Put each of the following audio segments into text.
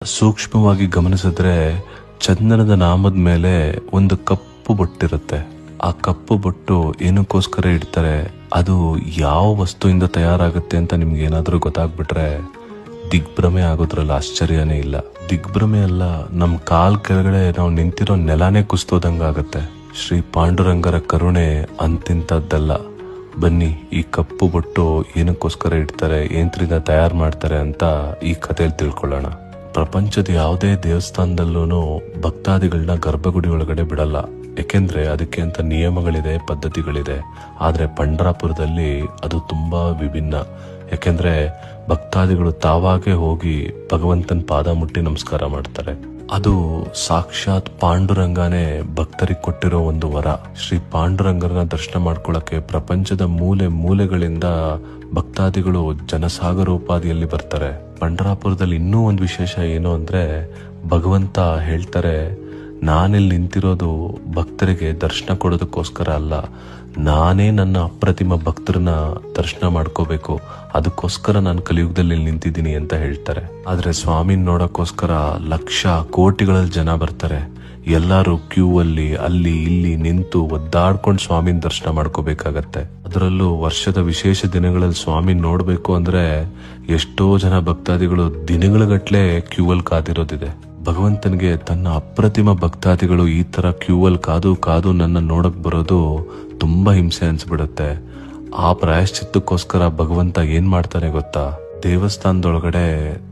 ಸೂಕ್ಷ್ಮವಾಗಿ ಗಮನಿಸಿದ್ರೆ ಚಂದನದ ನಾಮದ ಮೇಲೆ ಒಂದು ಕಪ್ಪು ಬೊಟ್ಟಿರುತ್ತೆ. ಆ ಕಪ್ಪು ಬೊಟ್ಟು ಏನಕ್ಕೋಸ್ಕರ ಇಡ್ತಾರೆ, ಅದು ಯಾವ ವಸ್ತುವಿಂದ ತಯಾರಾಗುತ್ತೆ ಅಂತ ನಿಮ್ಗೆ ಏನಾದ್ರೂ ಗೊತ್ತಾಗ್ಬಿಟ್ರೆ ದಿಗ್ಭ್ರಮೆ ಆಗೋದ್ರಲ್ಲಿ ಆಶ್ಚರ್ಯನೇ ಇಲ್ಲ. ದಿಗ್ಭ್ರಮೆ ಅಲ್ಲ, ನಮ್ ಕಾಲ್ ಕೆಳಗಡೆ ನಾವು ನಿಂತಿರೋ ನೆಲಾನೇ ಕುಸ್ತೋದಂಗಾಗತ್ತೆ. ಶ್ರೀ ಪಾಂಡುರಂಗರ ಕರುಣೆ ಅಂತಿಂತದ್ದಲ್ಲ. ಬನ್ನಿ, ಈ ಕಪ್ಪು ಬೊಟ್ಟು ಏನಕ್ಕೋಸ್ಕರ ಇಡ್ತಾರೆ, ಏನ್ರಿಂದ ತಯಾರು ಮಾಡ್ತಾರೆ ಅಂತ ಈ ಕಥೆಯಲ್ಲಿ ತಿಳ್ಕೊಳ್ಳೋಣ. ಪ್ರಪಂಚದ ಯಾವುದೇ ದೇವಸ್ಥಾನದಲ್ಲೂ ಭಕ್ತಾದಿಗಳನ್ನ ಗರ್ಭಗುಡಿ ಒಳಗಡೆ ಬಿಡಲ್ಲ. ಯಾಕೆಂದ್ರೆ ಅದಕ್ಕೆ ಅಂತ ನಿಯಮಗಳಿದೆ, ಪದ್ಧತಿಗಳಿದೆ. ಆದ್ರೆ ಪಂಡರಾಪುರದಲ್ಲಿ ಅದು ತುಂಬಾ ವಿಭಿನ್ನ. ಯಾಕೆಂದ್ರೆ ಭಕ್ತಾದಿಗಳು ತಾವಾಗೆ ಹೋಗಿ ಭಗವಂತನ ಪಾದ ಮುಟ್ಟಿ ನಮಸ್ಕಾರ ಮಾಡ್ತಾರೆ. ಅದು ಸಾಕ್ಷಾತ್ ಪಾಂಡುರಂಗನೇ ಭಕ್ತರಿಗೆ ಕೊಟ್ಟಿರೋ ಒಂದು ವರ. ಶ್ರೀ ಪಾಂಡುರಂಗರನ್ನ ದರ್ಶನ ಮಾಡ್ಕೊಳ್ಳಕ್ಕೆ ಪ್ರಪಂಚದ ಮೂಲೆ ಮೂಲೆಗಳಿಂದ ಭಕ್ತಾದಿಗಳು ಜನಸಾಗರೋಪಾದಿಯಲ್ಲಿ ಬರ್ತಾರೆ. ಪಂಡರಾಪುರದಲ್ಲಿ ಇನ್ನೂ ಒಂದು ವಿಶೇಷ ಏನು ಅಂದ್ರೆ, ಭಗವಂತ ಹೇಳ್ತಾರೆ, ನಾನಿಲ್ಲಿ ನಿಂತಿರೋದು ಭಕ್ತರಿಗೆ ದರ್ಶನ ಕೊಡೋದಕ್ಕೋಸ್ಕರ ಅಲ್ಲ, ನಾನೇ ನನ್ನ ಅಪ್ರತಿಮ ಭಕ್ತರನ್ನ ದರ್ಶನ ಮಾಡ್ಕೋಬೇಕು, ಅದಕ್ಕೋಸ್ಕರ ನಾನು ಕಲಿಯುಗದಲ್ಲಿ ನಿಂತಿದ್ದೀನಿ ಅಂತ ಹೇಳ್ತಾರೆ. ಆದ್ರೆ ಸ್ವಾಮಿನ ನೋಡಕ್ಕೋಸ್ಕರ ಲಕ್ಷ ಕೋಟಿಗಳಲ್ಲಿ ಜನ ಬರ್ತಾರೆ. ಎಲ್ಲಾರು ಕ್ಯೂ ಅಲ್ಲಿ ಇಲ್ಲಿ ನಿಂತು ಒದ್ದಾಡ್ಕೊಂಡು ಸ್ವಾಮಿನ ದರ್ಶನ ಮಾಡ್ಕೋಬೇಕಾಗತ್ತೆ. ಅದರಲ್ಲೂ ವರ್ಷದ ವಿಶೇಷ ದಿನಗಳಲ್ಲಿ ಸ್ವಾಮಿ ನೋಡ್ಬೇಕು ಅಂದ್ರೆ ಎಷ್ಟೋ ಜನ ಭಕ್ತಾದಿಗಳು ದಿನಗಳಗಟ್ಲೆ ಕ್ಯೂ ಅಲ್ಲಿ ಕಾದಿರೋದಿದೆ. ಭಗವಂತನಿಗೆ ತನ್ನ ಅಪ್ರತಿಮ ಭಕ್ತಾದಿಗಳು ಈ ತರ ಕ್ಯೂ ಅಲ್ಲಿ ಕಾದು ನನ್ನ ನೋಡಕ್ ಬರೋದು ತುಂಬಾ ಹಿಂಸೆ ಅನ್ಸ್ಬಿಡುತ್ತೆ. ಆ ಪ್ರಾಯಶ್ಚಿತ್ತಕ್ಕೋಸ್ಕರ ಭಗವಂತ ಏನ್ ಮಾಡ್ತಾನೆ ಗೊತ್ತಾ, ದೇವಸ್ಥಾನದೊಳಗಡೆ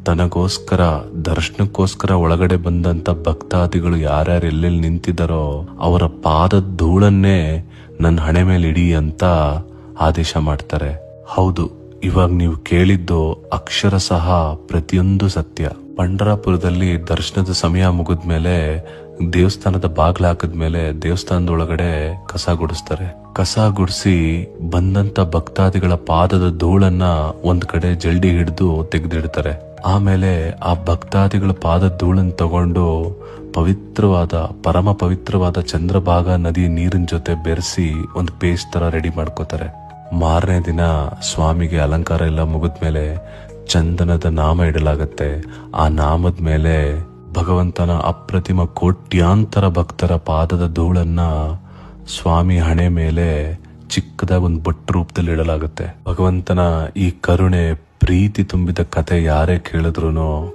ತನಗೋಸ್ಕರ ದರ್ಶನಕ್ಕೋಸ್ಕರ ಒಳಗಡೆ ಬಂದಂತ ಭಕ್ತಾದಿಗಳು ಯಾರ್ಯಾರು ಎಲ್ಲೆಲ್ಲಿ ನಿಂತಿದ್ದಾರೋ ಅವರ ಪಾದದ ಧೂಳನ್ನೇ ನನ್ನ ಹಣೆ ಮೇಲೆ ಇಡಿ ಅಂತ ಆದೇಶ ಮಾಡ್ತಾರೆ. ಹೌದು, ಇವಾಗ ನೀವು ಕೇಳಿದ್ದು ಅಕ್ಷರ ಸಹ ಪ್ರತಿಯೊಂದು ಸತ್ಯ. ಪಂಡರಾಪುರದಲ್ಲಿ ದರ್ಶನದ ಸಮಯ ಮುಗಿದ್ಮೇಲೆ ದೇವಸ್ಥಾನದ ಬಾಗ್ಲ ಹಾಕಿದ್ಮೇಲೆ ದೇವಸ್ಥಾನದೊಳಗಡೆ ಕಸ ಗುಡಿಸ್ತಾರೆ. ಕಸ ಗುಡಿಸಿ ಬಂದಂತ ಭಕ್ತಾದಿಗಳ ಪಾದದ ಧೂಳನ್ನ ಒಂದ್ ಕಡೆ ಜಲ್ಡಿ ಹಿಡಿದು ತೆಗೆದಿಡ್ತಾರೆ. ಆಮೇಲೆ ಆ ಭಕ್ತಾದಿಗಳ ಪಾದದ ಧೂಳನ್ನ ತಗೊಂಡು ಪರಮ ಪವಿತ್ರವಾದ ಚಂದ್ರಭಾಗ ನದಿ ನೀರಿನ ಜೊತೆ ಬೆರೆಸಿ ಒಂದು ಪೇಸ್ಟ್ ತರ ರೆಡಿ ಮಾಡ್ಕೋತಾರೆ. ಮಾರನೇ ದಿನ ಸ್ವಾಮಿಗೆ ಅಲಂಕಾರ ಎಲ್ಲ ಮುಗಿದ್ಮೇಲೆ ಚಂದನದ ನಾಮ ಇಡಲಾಗತ್ತೆ. ಆ ನಾಮದ ಮೇಲೆ ಭಗವಂತನ ಅಪ್ರತಿಮ ಕೋಟ್ಯಾಂತರ ಭಕ್ತರ ಪಾದದ ಧೂಳನ್ನ ಸ್ವಾಮಿ ಹಣೆ ಮೇಲೆ ಚಿಕ್ಕದಾಗಿ ಒಂದು ಬೊಟ್ಟು ರೂಪದಲ್ಲಿ ಇಡಲಾಗುತ್ತೆ. ಭಗವಂತನ ಈ ಕರುಣೆ ಪ್ರೀತಿ ತುಂಬಿದ ಕತೆ ಯಾರೇ ಕೇಳಿದ್ರು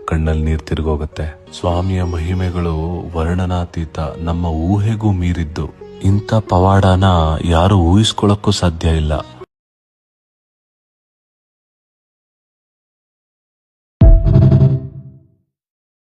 ಕಣ್ಣಲ್ಲಿ ನೀರ್ ತಿರುಗೋಗುತ್ತೆ. ಸ್ವಾಮಿಯ ಮಹಿಮೆಗಳು ವರ್ಣನಾತೀತ, ನಮ್ಮ ಊಹೆಗೂ ಮೀರಿದ್ದು. ಇಂಥ ಪವಾಡನ ಯಾರು ಊಹಿಸ್ಕೊಳ್ಳಕ್ಕೂ ಸಾಧ್ಯ ಇಲ್ಲ.